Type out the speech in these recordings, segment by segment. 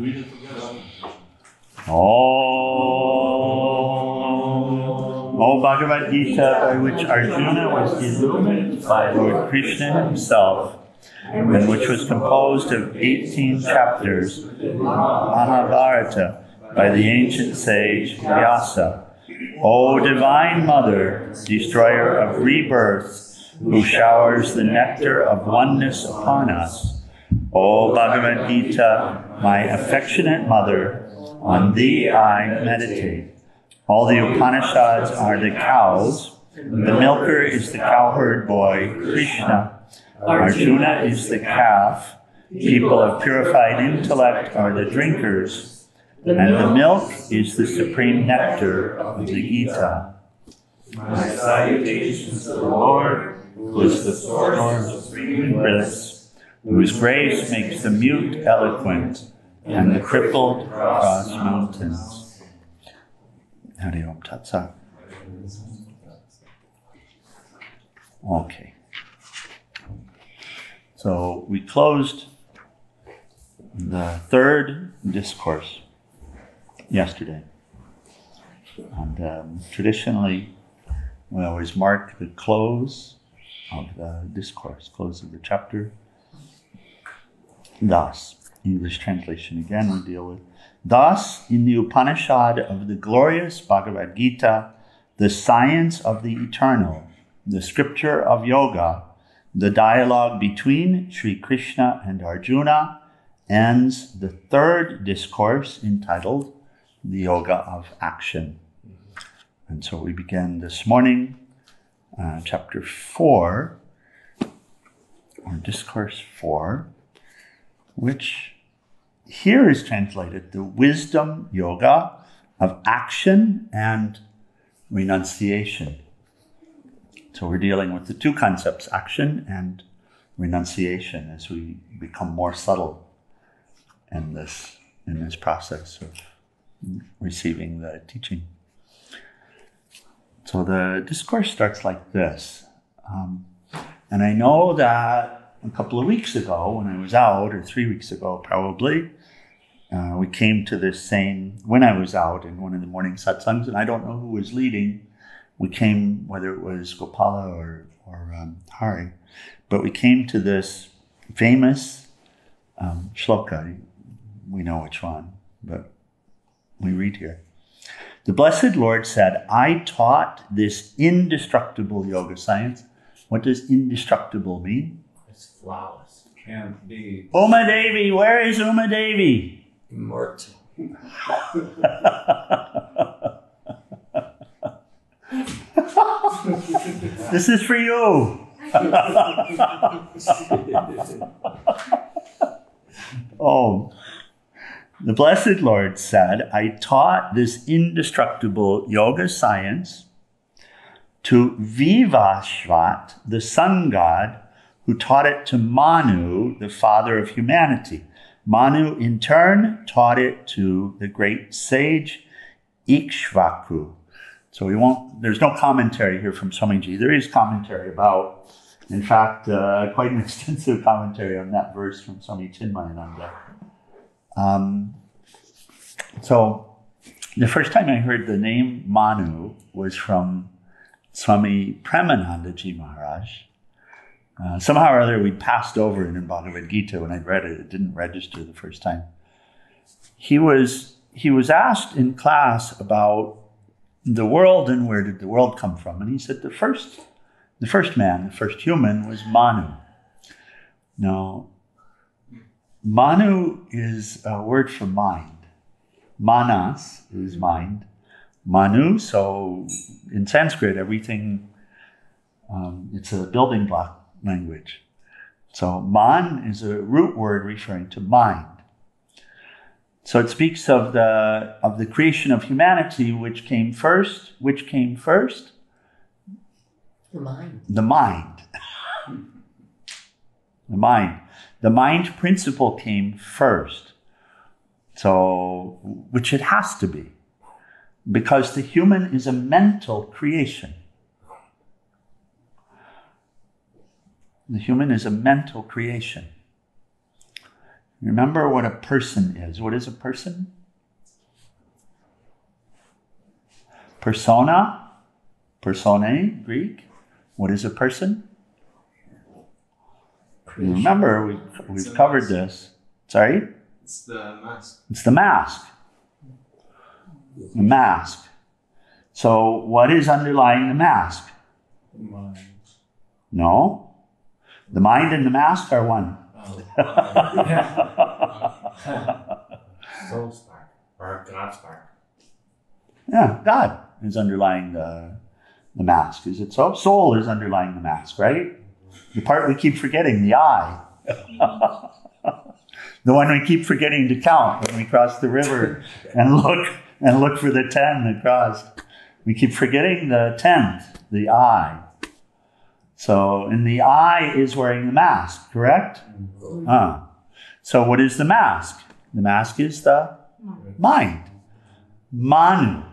O Bhagavad Gita, by which Arjuna was illumined by Lord Krishna himself, and which was composed of 18 chapters, Mahabharata, by the ancient sage Vyasa. O Divine Mother, destroyer of rebirth, who showers the nectar of oneness upon us. O Bhagavad Gita, my affectionate mother, on thee I meditate. All the Upanishads are the cows. The milker is the cowherd boy, Krishna. Arjuna is the calf. People of purified intellect are the drinkers. And the milk is the supreme nectar of the Gita. My salutations to the Lord, who is the source of supreme bliss, whose grace makes the mute eloquent, and the crippled cross mountains. Hari Om Tat Sat. Okay. So we closed the third discourse yesterday. And traditionally, we always mark the close of the discourse, close of the chapter. Thus, English translation again we deal with. Thus, in the Upanishad of the glorious Bhagavad Gita, the science of the eternal, the scripture of yoga, the dialogue between Sri Krishna and Arjuna, ends the third discourse entitled The Yoga of Action. And so we began this morning, chapter 4, or discourse 4, which here is translated the wisdom yoga of action and renunciation. So we're dealing with the two concepts, action and renunciation, as we become more subtle in this process of receiving the teaching. So the discourse starts like this. And I know that a couple of weeks ago when I was out, or 3 weeks ago probably, we came to this same, when I was out in one of the morning satsangs, and I don't know who was leading, we came, whether it was Gopala or Hari, but we came to this famous shloka. We know which one, but we read here. The Blessed Lord said, I taught this indestructible yoga science. What does indestructible mean? It's flawless. Can't be. Uma Devi, where is Uma Devi? Immortal. This is for you. Oh, the Blessed Lord said, I taught this indestructible yoga science to Vivasvat, the sun god, who taught it to Manu, the father of humanity. Manu, in turn, taught it to the great sage Ikshvaku. So there's no commentary here from Swamiji. There is commentary about, in fact, quite an extensive commentary on that verse from Swami Chinmayananda. So the first time I heard the name Manu was from Swami Premanandaji Maharaj. Somehow or other we passed over it in Bhagavad Gita when I read it. It didn't register the first time. He was asked in class about the world and where did the world come from. And he said the first man, the first human was Manu. Now, Manu is a word for mind. Manas is mind. Manu, so in Sanskrit, everything, it's a building block language. So man is a root word referring to mind. So it speaks of the creation of humanity, which came first. Which came first? The mind. The mind. The mind. The mind principle came first. So, which it has to be, because the human is a mental creation. The human is a mental creation. Remember what a person is. What is a person? Persona, personae, Greek. What is a person? Creation. Remember, we've covered this. Sorry? It's the mask. It's the mask. The mask. So what is underlying the mask? Mind. No. The mind and the mask are one. Soul spark. Or God spark. Yeah, God is underlying the mask. Is it so? Soul is underlying the mask, right? The part we keep forgetting, the I. The one we keep forgetting to count when we cross the river and look for the 10 across. We keep forgetting the 10th, the I. So, and the I is wearing the mask, correct? So what is the mask? The mask is the mind. Manu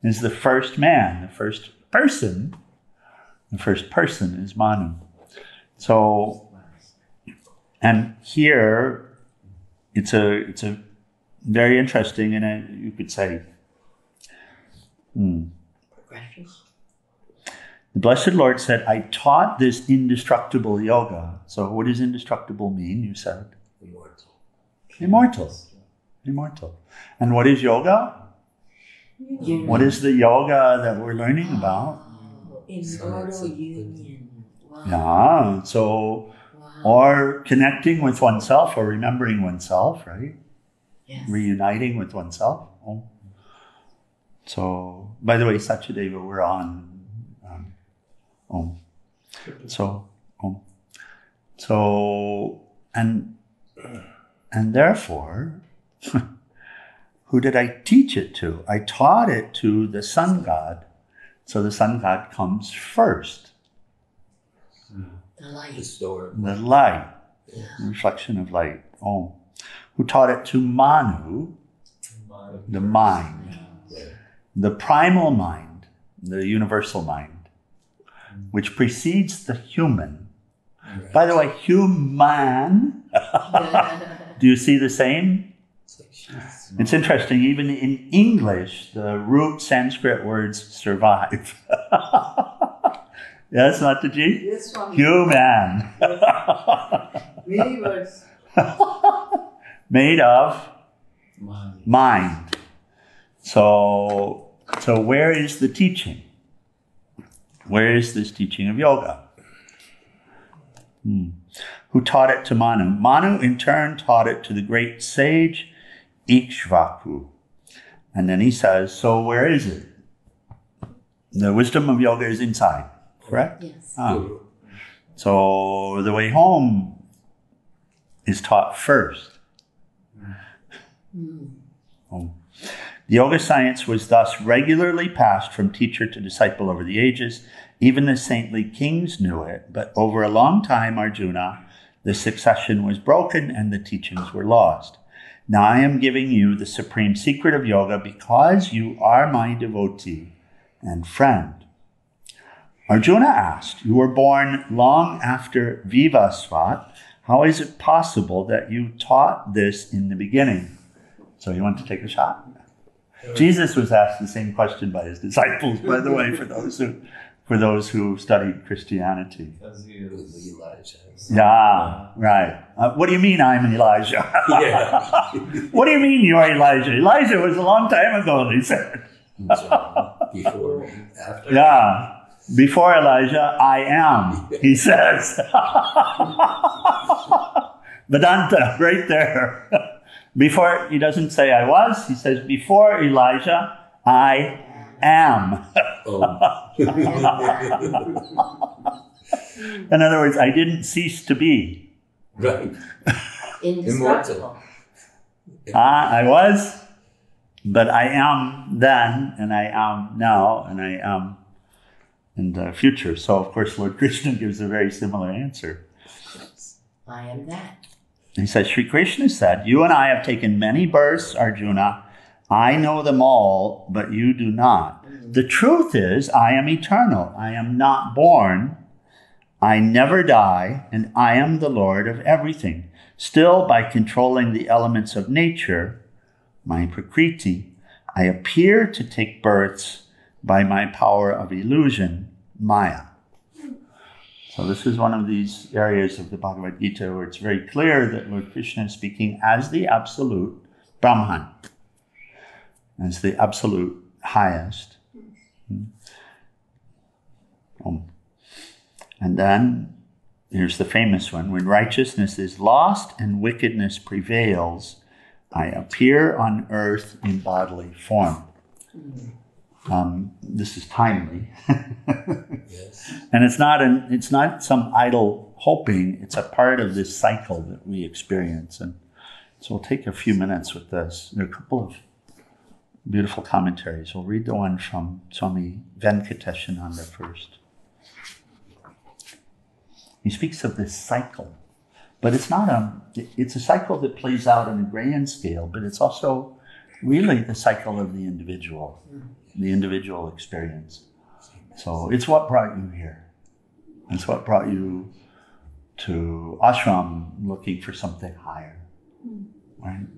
is the first man, the first person. The first person is Manu. So, and here it's a very interesting, and you could say, Progression. the Blessed Lord said, I taught this indestructible yoga. So what does indestructible mean, you said? Immortal. Immortal. Immortal. And what is yoga? Union. What is the yoga that we're learning about? Immortal union. Wow. Yeah, so, Wow. or connecting with oneself or remembering oneself, right? Yes. Reuniting with oneself. Oh. So, by the way, Satchidananda, we're on Om. So, Om. So, and therefore, who did I teach it to? I taught it to the sun god. So the sun god comes first. The light. The light. The reflection of light. Om. Who taught it to Manu, the mind. The primal mind, the universal mind, which precedes the human. By the way, human. Do you see the same? It's interesting, even in English, the root Sanskrit words survive. Yes, Mataji? Yes, Swami. Human. Many words. Made of mind. So where is the teaching? Where is this teaching of yoga? Who taught it to Manu? Manu in turn taught it to the great sage Ikshvaku. And then he says, so where is it? The wisdom of yoga is inside, correct? Yes. So the way home is taught first. Home. The yoga science was thus regularly passed from teacher to disciple over the ages. Even the saintly kings knew it, but over a long time, Arjuna, the succession was broken and the teachings were lost. Now I am giving you the supreme secret of yoga because you are my devotee and friend. Arjuna asked, you were born long after Vivasvat. How is it possible that you taught this in the beginning? So you want to take a shot? Jesus was asked the same question by his disciples, by the way, for those who studied Christianity. Because he is Elijah. Yeah, right. What do you mean I'm Elijah? Yeah. What do you mean you're Elijah? Elijah was a long time ago, they said. Before, after. Yeah. Before Elijah, I am, he says. Vedanta, right there. Before, he doesn't say I was, he says before Elijah, I am. In other words, I didn't cease to be. Right. Indestructible. I was, but I am then, and I am now, and I am in the future. So, of course, Lord Krishna gives a very similar answer. I am that. He says, Sri Krishna said, you and I have taken many births, Arjuna. I know them all, but you do not. The truth is, I am eternal. I am not born. I never die, and I am the Lord of everything. Still, by controlling the elements of nature, my prakriti, I appear to take births by my power of illusion, Maya. So this is one of these areas of the Bhagavad Gita where it's very clear that Lord Krishna is speaking as the absolute Brahman, as the absolute highest. And then here's the famous one. When righteousness is lost and wickedness prevails, I appear on earth in bodily form. This is timely. Yes. And it's not some idle hoping. It's a part of this cycle that we experience. And so we'll take a few minutes with this. There are a couple of beautiful commentaries. We'll read the one from Swami Venkatesananda first. He speaks of this cycle, but it's a cycle that plays out on a grand scale, but it's also really the cycle of the individual experience. So it's what brought you here. It's what brought you to ashram looking for something higher, right?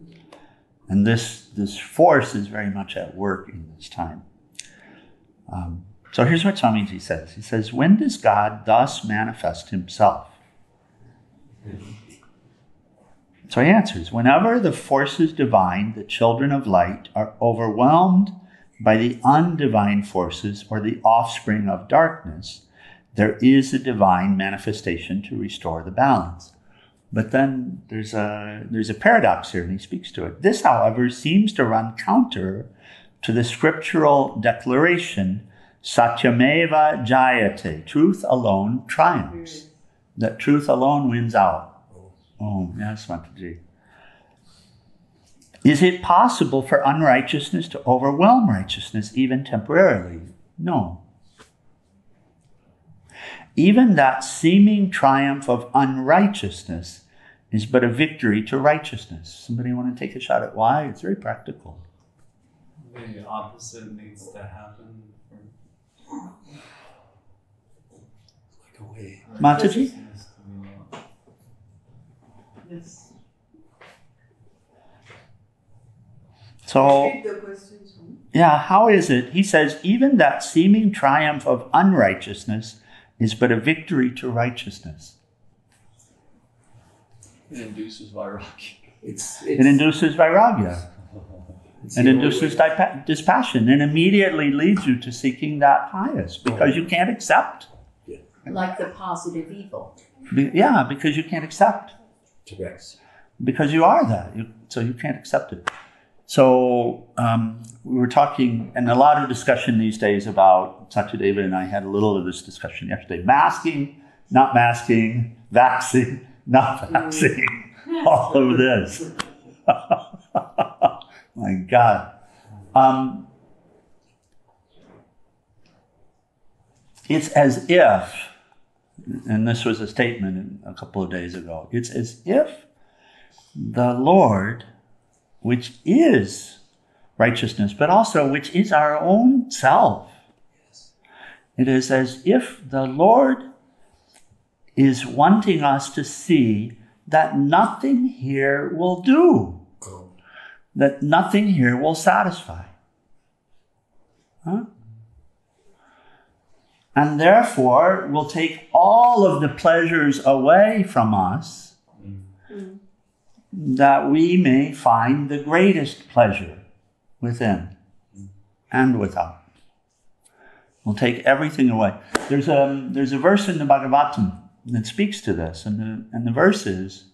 And this force is very much at work in this time. So here's what Swamiji says. He says, when does God thus manifest himself? So he answers, whenever the forces divine, the children of light, are overwhelmed by the undivine forces or the offspring of darkness, there is a divine manifestation to restore the balance. But then there's a paradox here, and he speaks to it. This, however, seems to run counter to the scriptural declaration, Satyameva Jayate, truth alone triumphs. That truth alone wins out. Oh, yes, Mataji. Is it possible for unrighteousness to overwhelm righteousness, even temporarily? No. Even that seeming triumph of unrighteousness is but a victory to righteousness. Somebody want to take a shot at why? It's very practical. The opposite needs to happen. Like a way. Mataji? Yes. So, Repeat the question, Swami. yeah, how is it? He says, even that seeming triumph of unrighteousness is but a victory to righteousness. It induces vairagya. It induces vairagya. It induces dispassion and immediately leads you to seeking that highest because you can't accept. Like the positive evil. Yeah, because you can't accept. Correct. Because you are that, so you can't accept it. So we were talking, and a lot of discussion these days about, Satchidananda and I had a little of this discussion yesterday, masking, not masking, vaxing, not vaxing, all of this. My God. It's as if, and this was a statement a couple of days ago, it's as if the Lord, which is righteousness, but also which is our own self, it is as if the Lord is wanting us to see that nothing here will do, that nothing here will satisfy. Huh? And therefore will take all of the pleasures away from us that we may find the greatest pleasure within and without. We'll take everything away. There's a verse in the Bhagavatam that speaks to this, and the verse is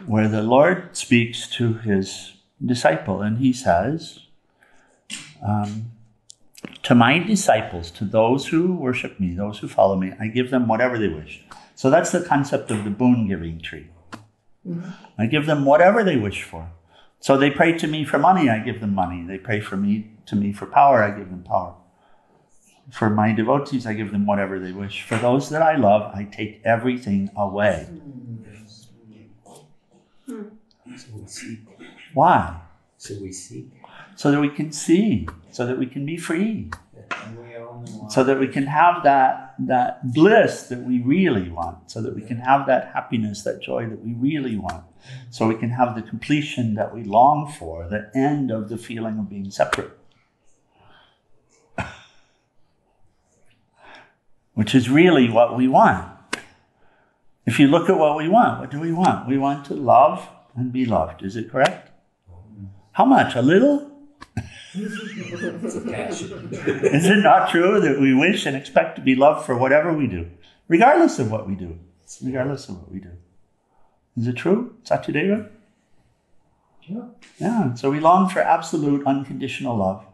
where the Lord speaks to his disciple, and he says, to my disciples, to those who worship me, those who follow me, I give them whatever they wish. So that's the concept of the boon-giving tree. Mm-hmm. I give them whatever they wish for. So they pray to me for money, I give them money. They pray to me for power, I give them power. For my devotees, I give them whatever they wish. For those that I love, I take everything away. So we seek. Why? So we seek. So that we can see, so that we can be free. And we only want so that we can have that bliss that we really want, so that we can have that happiness, that joy that we really want, so we can have the completion that we long for, the end of the feeling of being separate. Which is really what we want. If you look at what we want, what do we want? We want to love and be loved. Is it correct? How much? A little? It's a passion. Is it not true that we wish and expect to be loved for whatever we do, regardless of what we do? Regardless of what we do. Is it true, Satchidananda? Yeah. Yeah, so we long for absolute unconditional love.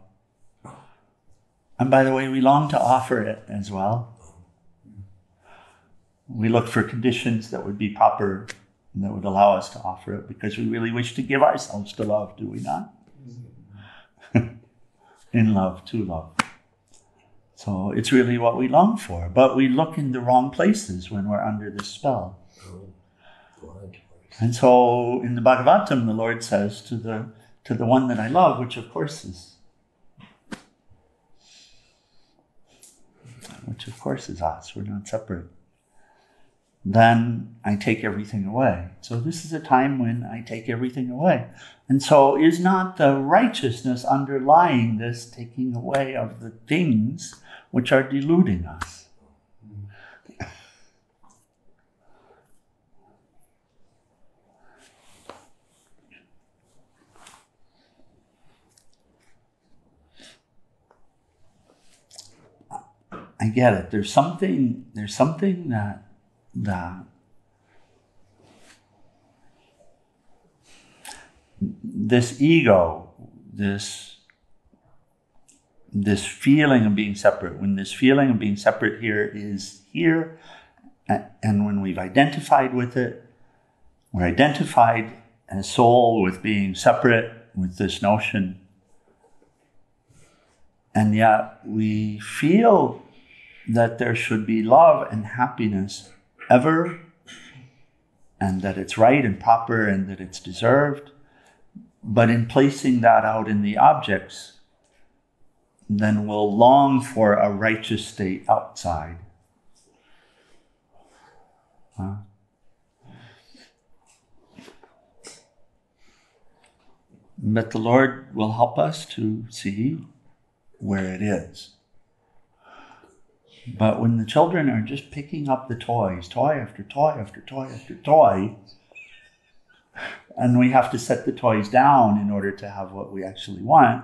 And by the way, we long to offer it as well. We look for conditions that would be proper and that would allow us to offer it because we really wish to give ourselves to love, do we not? In love, to love. So it's really what we long for, but we look in the wrong places when we're under this spell. And so in the Bhagavatam, the Lord says to the one that I love, which of course is us, we're not separate. Then I take everything away. So this is a time when I take everything away. And so is not the righteousness underlying this taking away of the things which are deluding us? I get it. There's something that this ego, this feeling of being separate, when this feeling of being separate here is here, and when we've identified with it, we're identified as soul with being separate with this notion, and yet we feel that there should be love and happiness ever, and that it's right and proper and that it's deserved. But in placing that out in the objects, then we'll long for a righteous state outside. But the Lord will help us to see where it is. But when the children are just picking up the toys, toy after toy after toy after toy, and we have to set the toys down in order to have what we actually want,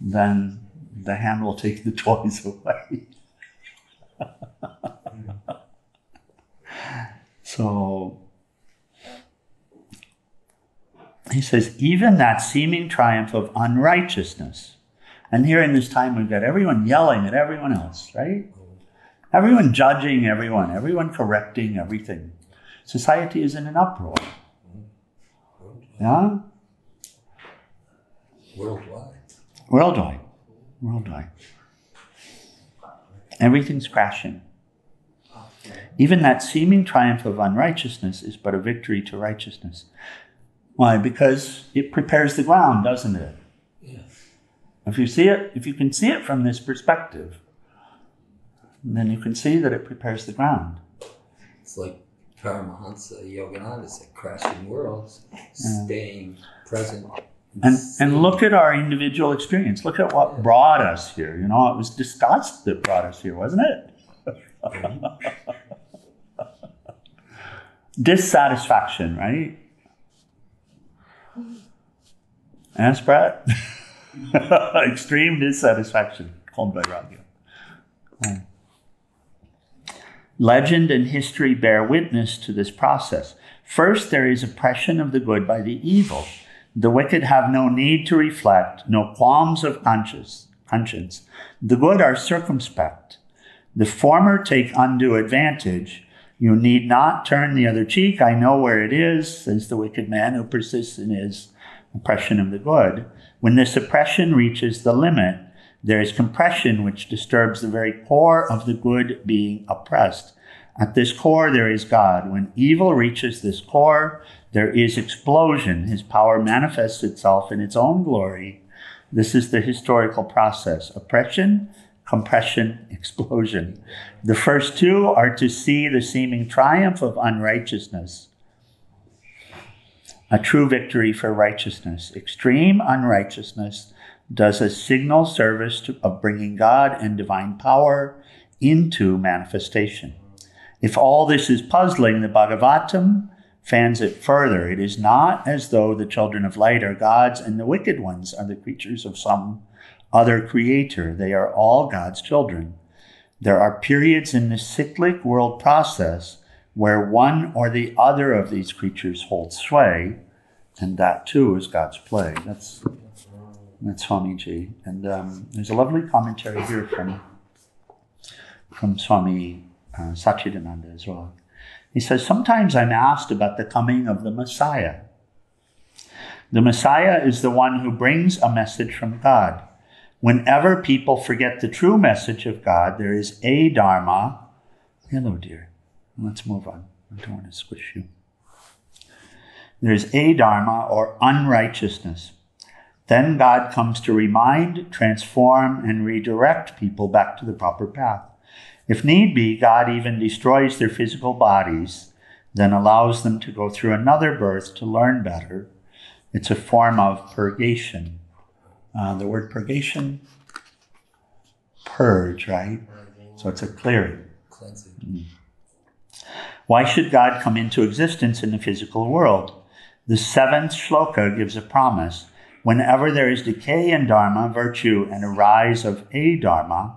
then the hand will take the toys away. So he says, even that seeming triumph of unrighteousness. And here in this time, we've got everyone yelling at everyone else, right? Everyone judging everyone correcting everything. Society is in an uproar. Yeah? Worldwide. Everything's crashing. Even that seeming triumph of unrighteousness is but a victory to righteousness. Why? Because it prepares the ground, doesn't it? Yes. If you can see it from this perspective, then you can see that it prepares the ground. It's like Paramahansa Yogananda said, crashing worlds, staying present. And look at our individual experience. Look at what brought us here. You know, it was disgust that brought us here, wasn't it? Dissatisfaction, right? Yes, Brett? Extreme dissatisfaction, called vairagya. Legend and history bear witness to this process. First, there is oppression of the good by the evil. The wicked have no need to reflect, no qualms of conscience. The good are circumspect. The former take undue advantage. You need not turn the other cheek. I know where it is, says the wicked man who persists in his oppression of the good. When this oppression reaches the limit, there is compression which disturbs the very core of the good being oppressed. At this core, there is God. When evil reaches this core, there is explosion. His power manifests itself in its own glory. This is the historical process. Oppression compression, explosion. The first two are to see the seeming triumph of unrighteousness, a true victory for righteousness. Extreme unrighteousness does a signal service of bringing God and divine power into manifestation. If all this is puzzling, the Bhagavatam fans it further. It is not as though the children of light are gods and the wicked ones are the creatures of some other creator. They are all God's children. There are periods in the cyclic world process where one or the other of these creatures holds sway, and that too is God's play. That's Swamiji. And there's a lovely commentary here from Swami Satchidananda as well. He says, sometimes I'm asked about the coming of the Messiah. The Messiah is the one who brings a message from God. Whenever people forget the true message of God, there is a dharma. Hello, dear. Let's move on. I don't want to squish you. There is a dharma or unrighteousness. Then God comes to remind, transform, and redirect people back to the proper path. If need be, God even destroys their physical bodies, then allows them to go through another birth to learn better. It's a form of purgation. The word purgation, purge, right? So it's a clearing. Cleansing. Why should God come into existence in the physical world? The 7th shloka gives a promise. Whenever there is decay in dharma, virtue, and a rise of a dharma,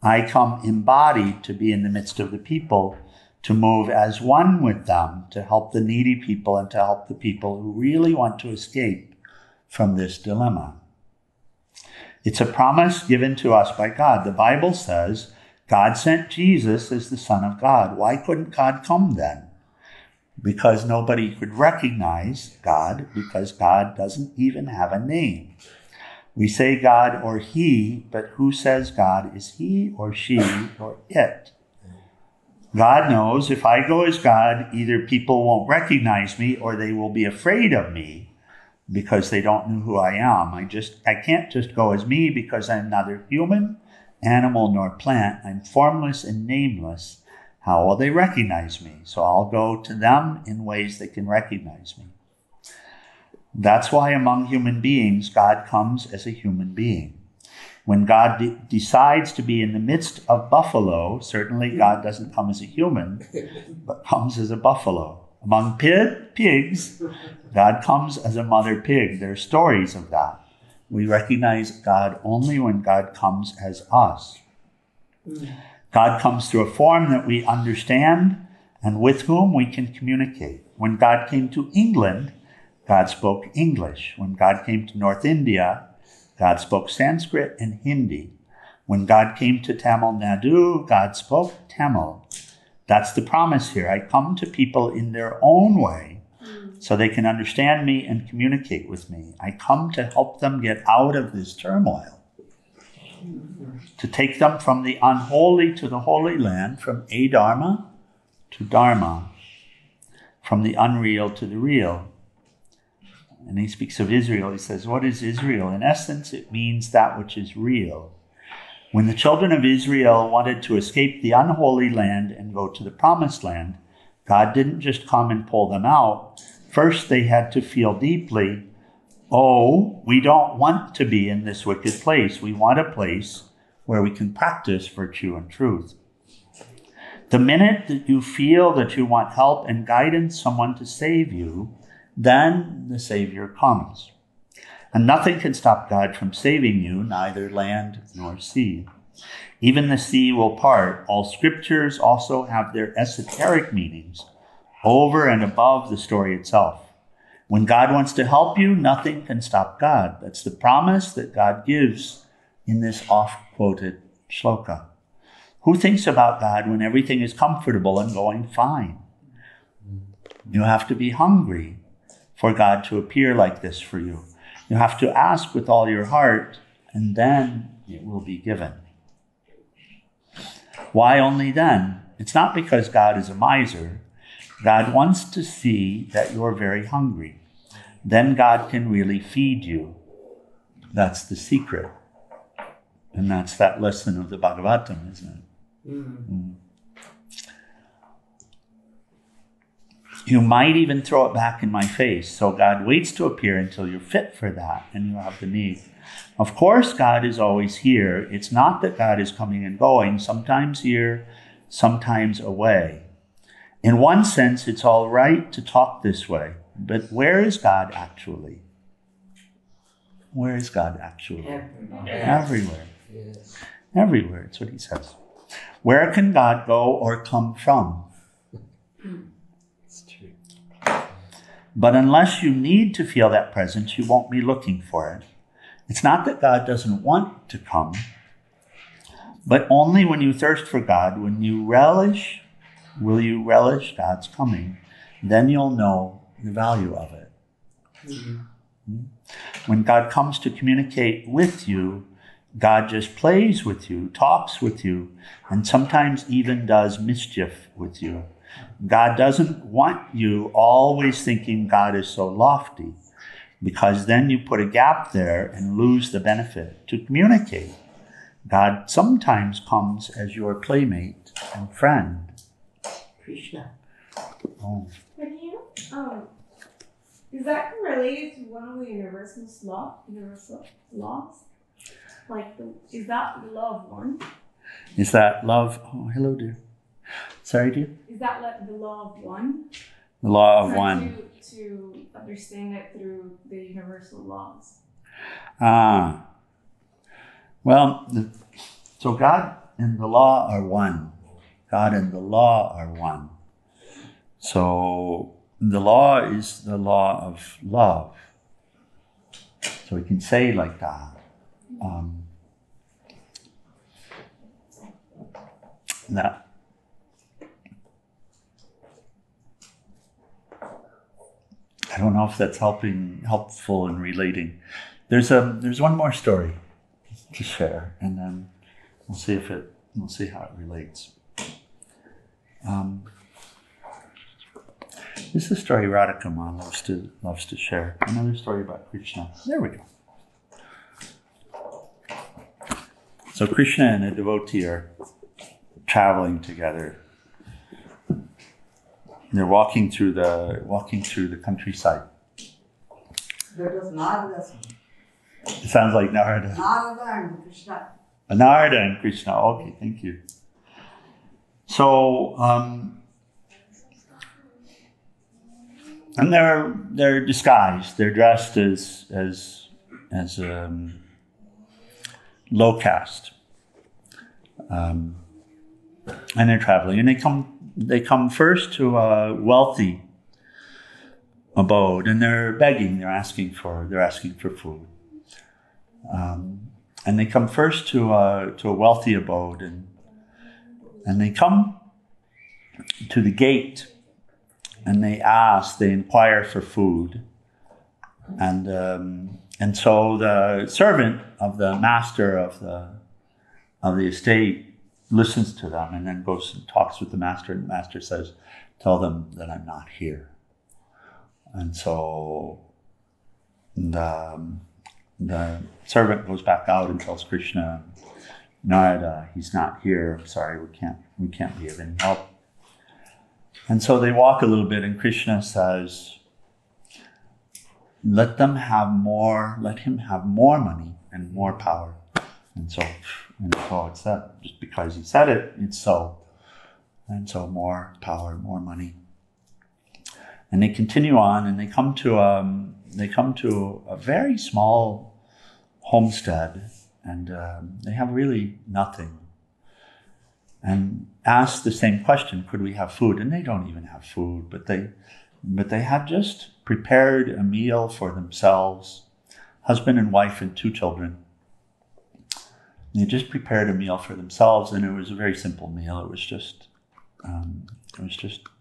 I come embodied to be in the midst of the people, to move as one with them, to help the needy people and to help the people who really want to escape from this dilemma. It's a promise given to us by God. The Bible says God sent Jesus as the Son of God. Why couldn't God come then? Because nobody could recognize God, because God doesn't even have a name. We say God or he, but who says God? Is he or she or it? God knows if I go as God, either people won't recognize me or they will be afraid of me because they don't know who I am. I can't just go as me because I'm neither human, animal, nor plant. I'm formless and nameless. How will they recognize me? So I'll go to them in ways they can recognize me. That's why among human beings, God comes as a human being. When God decides to be in the midst of buffalo, certainly God doesn't come as a human, but comes as a buffalo. Among pigs, God comes as a mother pig. There are stories of that. We recognize God only when God comes as us. God comes through a form that we understand and with whom we can communicate. When God came to England, God spoke English. When God came to North India, God spoke Sanskrit and Hindi. When God came to Tamil Nadu, God spoke Tamil. That's the promise here. I come to people in their own way so they can understand me and communicate with me. I come to help them get out of this turmoil, to take them from the unholy to the holy land, from a-dharma to dharma, from the unreal to the real. And he speaks of Israel. He says, what is Israel? In essence, it means that which is real. When the children of Israel wanted to escape the unholy land and go to the promised land, God didn't just come and pull them out. First, they had to feel deeply, oh, we don't want to be in this wicked place. We want a place where we can practice virtue and truth. The minute that you feel that you want help and guidance, someone to save you, then the Savior comes. And nothing can stop God from saving you, neither land nor sea. Even the sea will part. All scriptures also have their esoteric meanings over and above the story itself. When God wants to help you, nothing can stop God. That's the promise that God gives in this oft-quoted shloka. Who thinks about God when everything is comfortable and going fine? You have to be hungry for God to appear like this for you. You have to ask with all your heart, and then it will be given. Why only then? It's not because God is a miser. God wants to see that you're very hungry. Then God can really feed you. That's the secret. And that's that lesson of the Bhagavatam, isn't it? Mm. You might even throw it back in my face. So God waits to appear until you're fit for that and you have the need. Of course, God is always here. It's not that God is coming and going, sometimes here, sometimes away. In one sense, it's all right to talk this way. But where is God actually? Where is God actually? Everywhere. Yes. Everywhere. That's what he says. Where can God go or come from? It's true. But unless you need to feel that presence, you won't be looking for it. It's not that God doesn't want to come, but only when you thirst for God, will you relish God's coming, then you'll know the value of it. Mm-hmm. When God comes to communicate with you, God just plays with you, talks with you, and sometimes even does mischief with you. God doesn't want you always thinking God is so lofty, because then you put a gap there and lose the benefit to communicate. God sometimes comes as your playmate and friend. Krishna. Oh. But is that related to one of the universal laws? Like, is that the law of one? Is that love? Oh, hello, dear. Sorry, dear? Is that like the law of one? The law of Try one. To understand it through the universal laws. Well, so God and the law are one. God and the law are one. So the law is the law of love. So we can say like that. That I don't know if that's helpful in relating. There's one more story to share, and then we'll see how it relates. This is a story Radhakama loves to share. Another story about Krishna. There we go. So Krishna and a devotee are traveling together. They're walking through the countryside. That was Narada. It sounds like Narada. Narada and Krishna. Narada and Krishna. Okay, thank you. So, and they're disguised. They're dressed as low caste, and they're traveling. And they come first to a wealthy abode, and they're begging. They're asking for food. And they come first to a wealthy abode, and they come to the gate, and they inquire for food, and so the servant of the master of the estate listens to them, and then goes and talks with the master, and the master says, "Tell them that I'm not here." And so the servant goes back out and tells Krishna, "Narada, he's not here. I'm sorry, we can't be of any help." And so they walk a little bit, and Krishna says, let him have more money and more power. And so it's that. Just because he said it, it's so. And so more power, more money. And they continue on, and they come to a very small homestead, and they have really nothing. And ask the same question: could we have food? And they don't even have food, but they had just prepared a meal for themselves, husband and wife and 2 children. They just prepared a meal for themselves, and it was a very simple meal. It was just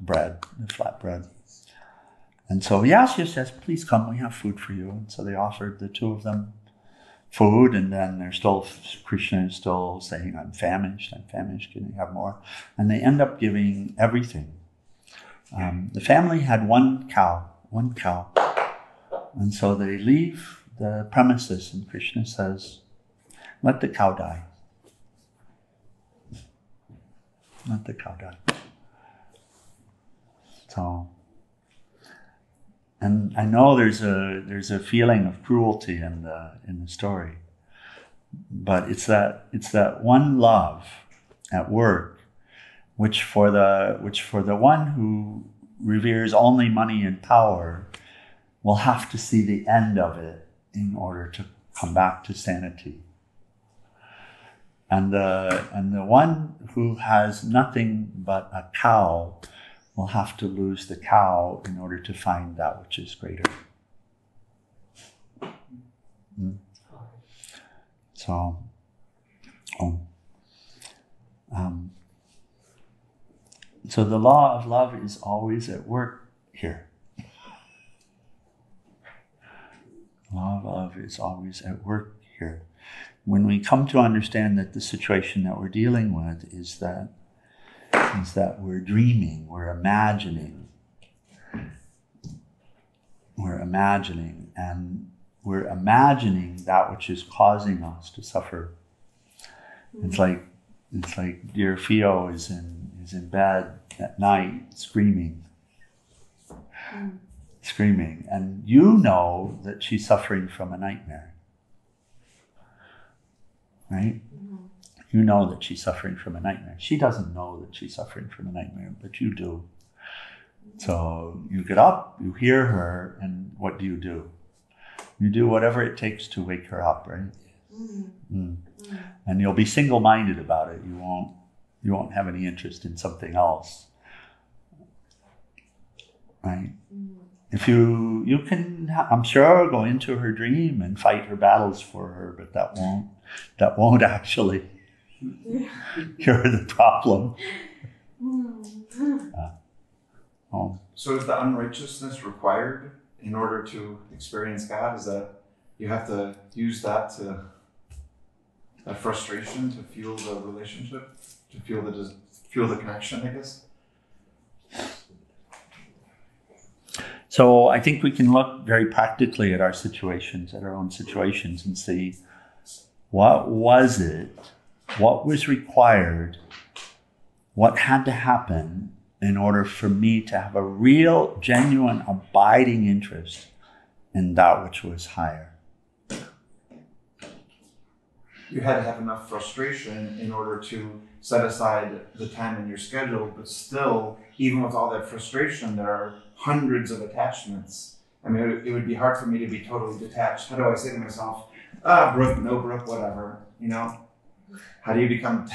bread, flat bread. And so he asked, yes, please come, we have food for you. And so they offered the 2 of them food, and then Krishna is still saying, I'm famished, can you have more? And they end up giving everything. The family had one cow. And so they leave the premises, and Krishna says, Let the cow die. Let the cow die. So, and I know there's a feeling of cruelty in the story, but it's that one love at work, which for the one who reveres only money and power will have to see the end of it in order to come back to sanity. And the one who has nothing but a cow will have to lose the cow in order to find that which is greater. So, so the law of love is always at work here. The law of love is always at work here. When we come to understand that the situation that we're dealing with is that we're dreaming, we're imagining, and we're imagining that which is causing us to suffer. It's like dear Theo is in bed at night screaming, and you know that she's suffering from a nightmare, right? You know that she's suffering from a nightmare. She doesn't know that she's suffering from a nightmare, but you do. So you get up, you hear her, and what do? You do whatever it takes to wake her up, right? And you'll be single-minded about it. You won't have any interest in something else, right? If you can, I'm sure, go into her dream and fight her battles for her, but that won't actually cure the problem. So is the unrighteousness required in order to experience God? Is that you have to use that frustration to fuel the relationship, to fuel the connection, I guess? So I think we can look very practically at our situations, at our own situations, and see what was it, what was required, what had to happen in order for me to have a real, genuine, abiding interest in that which was higher. You had to have enough frustration in order to set aside the time in your schedule, but still, even with all that frustration, there are hundreds of attachments. I mean, it would be hard for me to be totally detached. How do I say to myself, Brooke, no Brooke, whatever, you know? How do you become,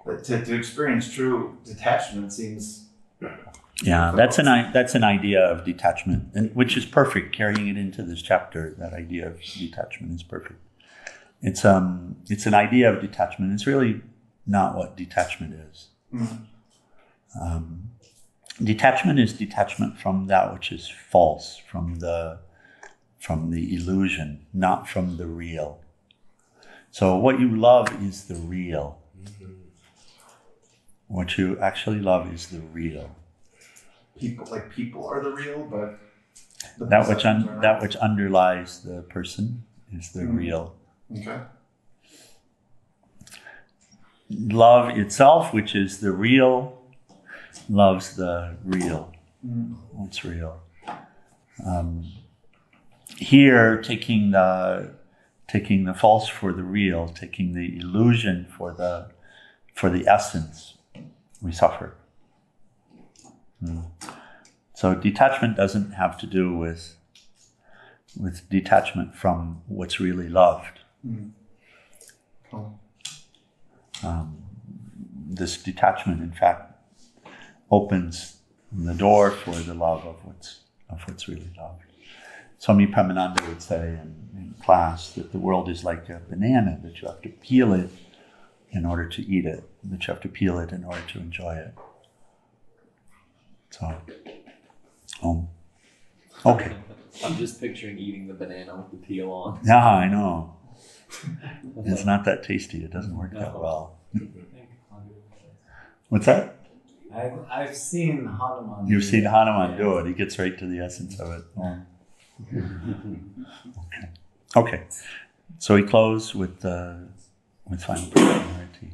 to experience true detachment seems... Yeah, that's an idea of detachment, and which is perfect. Carrying it into this chapter, that idea of detachment is perfect. It's an idea of detachment. It's really not what detachment is. Detachment is detachment from that which is false, from the illusion, not from the real. So what you love is the real. What you actually love is the real. People are the real, but that which underlies the person is the real. Okay. Love itself, which is the real, loves the real. What's real? Here, taking the false for the real, taking the illusion for the essence, we suffer. So detachment doesn't have to do with detachment from what's really loved. This detachment, in fact, opens the door for the love of what's really loved. Swami Premananda would say in class that the world is like a banana, that you have to peel it in order to eat it, that you have to peel it in order to enjoy it. So, okay. I'm just picturing eating the banana with the peel on. Yeah, I know. It's not that tasty. It doesn't work that well. What's that? I've seen Hanuman. You've seen Hanuman do it. He gets right to the essence of it. Okay. So we close with with final personality.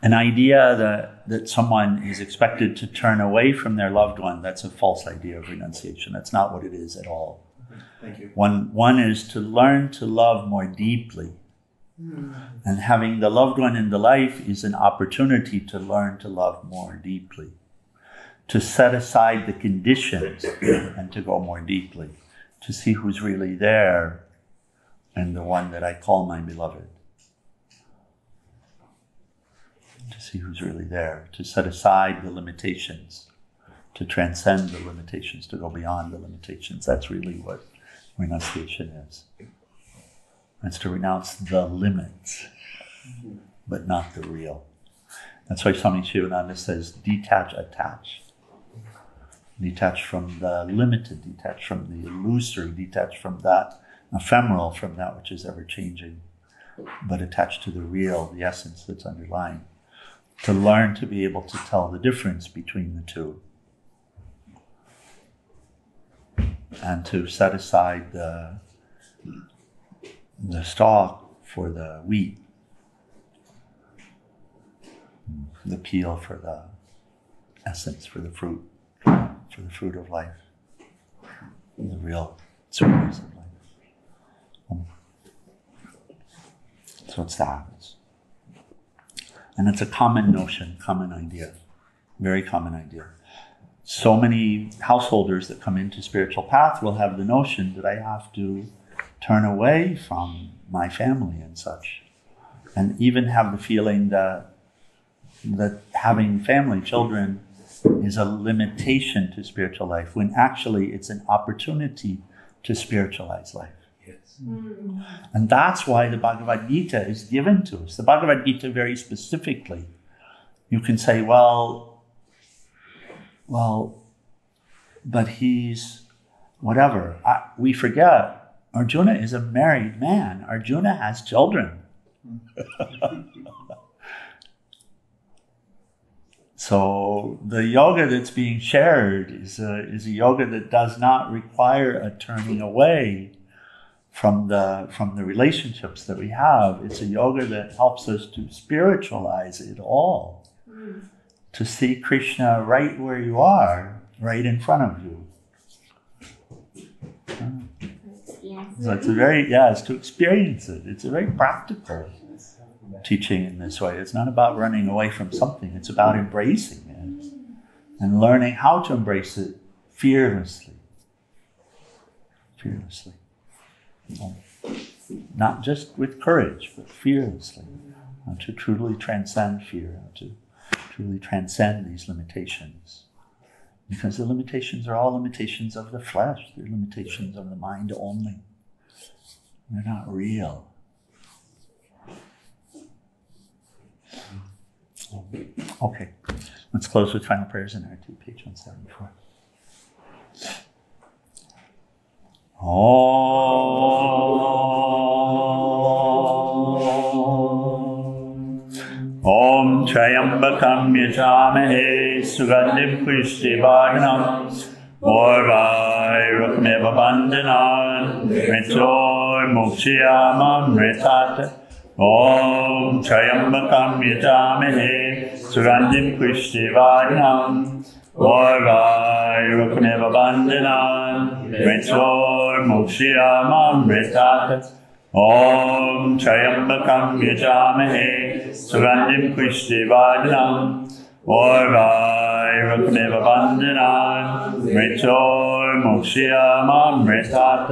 An idea that someone is expected to turn away from their loved one, that's a false idea of renunciation. That's not what it is at all. Thank you. One is to learn to love more deeply. And having the loved one in the life is an opportunity to learn to love more deeply. To set aside the conditions and to go more deeply. To see who's really there and the one that I call my beloved. To see who's really there. To set aside the limitations. To transcend the limitations. To go beyond the limitations. That's really what renunciation is. It's to renounce the limits, but not the real. That's why Swami Chiccananda says, detach, attach. Detach from the limited, detach from the illusory, detach from that ephemeral, from that which is ever changing, but attach to the real, the essence that's underlying. To learn to be able to tell the difference between the two. And to set aside the stalk for the wheat, the peel for the essence, for the fruit of life, the real sweetness of life. So it's that. And it's a common notion, common idea, very common idea. So many householders that come into spiritual path will have the notion that I have to turn away from my family and such, and even have the feeling that having family, children, is a limitation to spiritual life, when actually it's an opportunity to spiritualize life. Yes. And that's why the Bhagavad Gita is given to us. The Bhagavad Gita very specifically, you can say, well, but he's whatever. We forget. Arjuna is a married man. Arjuna has children. So the yoga that's being shared is a yoga that does not require a turning away from the relationships that we have. It's a yoga that helps us to spiritualize it all. To see Krishna right where you are, right in front of you. So it's it's to experience it. It's a very practical teaching in this way. It's not about running away from something. It's about embracing it and learning how to embrace it fearlessly. Fearlessly. Not just with courage, but fearlessly. To truly transcend fear, to truly transcend these limitations. Because the limitations are all limitations of the flesh. They're limitations of the mind only. They're not real. Okay, let's close with final prayers in R2, page 174. Om Trayambakam Yajamahe Sugandim Pushtivarnam Orvai Rukmeva Bandhanan Ritor Mukshiyamam Ritat Om Trayambakam Yajamahe Sugandim Pushtivarnam Orvai Rukmeva Bandhanan Ritor Mukshiyamam Ritat Om Trayambakam Yajamahe Sugandim Pushtivarnam Orvai Rukmeva Bandhanan Ritor Mukshiyamam Ritat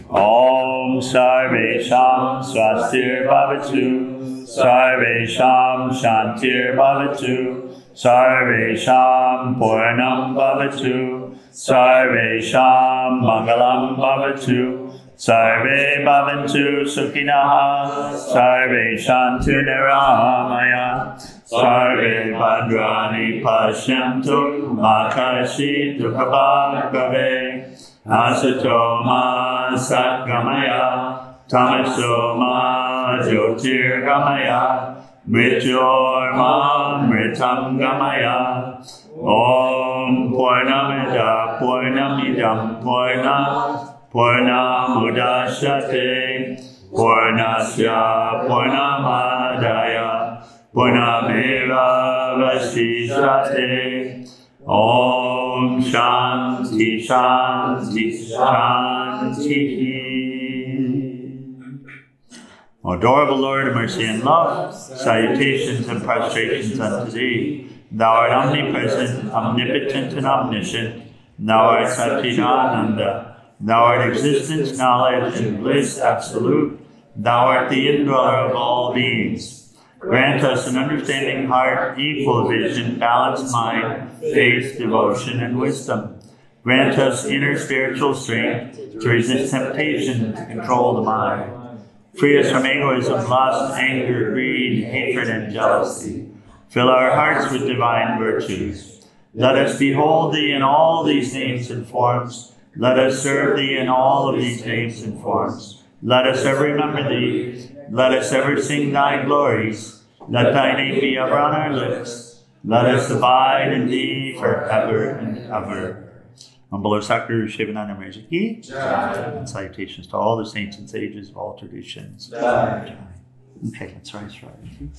Om Sarvesham Swastir Bhavatu Sarvesham Shantir Bhavatu Sarvesham Purnam Bhavatu Sarvesham Mangalam Bhavatu Sarve Bhavantu Sukhinaha Sarve Shantu Niramaya Sarve Bhadrani Pashyantu Makashi Dukhabhagave Asato Ma Satgamaya Tamaso Ma Jyotirgamaya Mritor Ma Mritam Gamaya Om Purnamida Purnamidam Purnam Purnamudashyate Purnasya Purnamadaya Purnameva Vasishyate. Om Shanti Shanti Shanti. Adorable Lord of mercy and love, salutations and prostrations unto thee. Thou art omnipresent, omnipotent, and omniscient. Thou art Satchidananda. Thou art existence, knowledge, and bliss absolute. Thou art the indweller of all beings. Grant us an understanding heart, equal vision, balanced mind, faith, devotion, and wisdom. Grant us inner spiritual strength to resist temptation, to control the mind. Free us from egoism, lust, anger, greed, hatred, and jealousy. Fill our hearts with divine virtues. Let us behold thee in all these names and forms. Let us serve thee in all of these names and forms. Let us ever remember thee. Let us ever sing thy glories. Let thy name be ever on our lips. Let us abide in thee forever and ever. Humble Sacred Shivananda Maharaji Ki Jai. And salutations to all the saints and sages of all traditions. Jai. Okay, let's rise right.